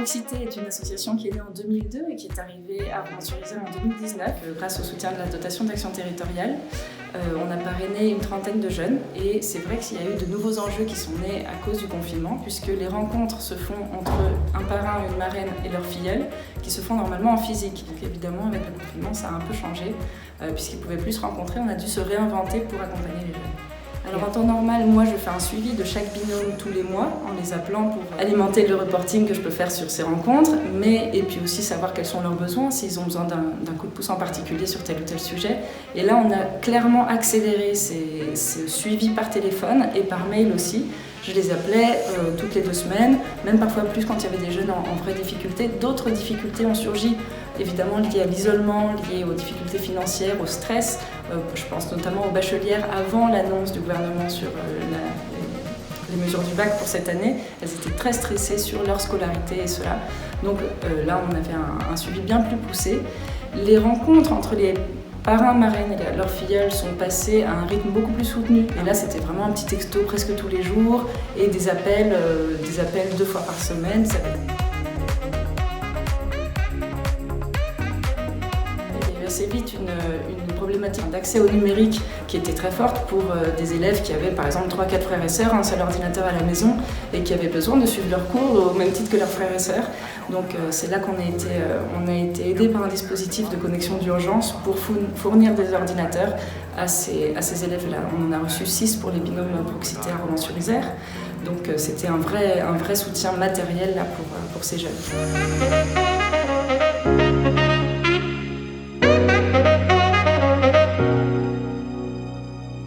Proxité est une association qui est née en 2002 et qui est arrivée à Romans-sur-Isère en 2019 grâce au soutien de la dotation d'action territoriale. On a parrainé une trentaine de jeunes et c'est vrai qu'il y a eu de nouveaux enjeux qui sont nés à cause du confinement puisque les rencontres se font entre un parrain, une marraine et leur filleule qui se font normalement en physique. Donc évidemment avec le confinement ça a un peu changé puisqu'ils ne pouvaient plus se rencontrer, on a dû se réinventer pour accompagner les jeunes. Alors en temps normal, moi je fais un suivi de chaque binôme tous les mois en les appelant pour alimenter le reporting que je peux faire sur ces rencontres, et puis aussi savoir quels sont leurs besoins, s'ils ont besoin d'un coup de pouce en particulier sur tel ou tel sujet. Et là on a clairement accéléré ce suivi par téléphone et par mail aussi. Je les appelais toutes les 2 semaines, même parfois plus quand il y avait des jeunes en vraie difficulté. D'autres difficultés ont surgi, évidemment liées à l'isolement, liées aux difficultés financières, au stress. Je pense notamment aux bachelières avant l'annonce du gouvernement sur les mesures du bac pour cette année. Elles étaient très stressées sur leur scolarité et cela. Donc là, on avait un suivi bien plus poussé. Les rencontres entre les parrains, marraines et leurs filleuls sont passés à un rythme beaucoup plus soutenu. Et là, c'était vraiment un petit texto presque tous les jours et des appels 2 fois par semaine. Il y a eu assez vite une problématique d'accès au numérique qui était très forte pour des élèves qui avaient par exemple 3-4 frères et sœurs, un seul ordinateur à la maison et qui avaient besoin de suivre leurs cours au même titre que leurs frères et sœurs. Donc c'est là qu'on a été aidé par un dispositif de connexion d'urgence pour fournir des ordinateurs à ces élèves-là. On en a reçu 6 pour les binômes Proxité à Romans-sur-Isère. Donc c'était un vrai soutien matériel là, pour ces jeunes.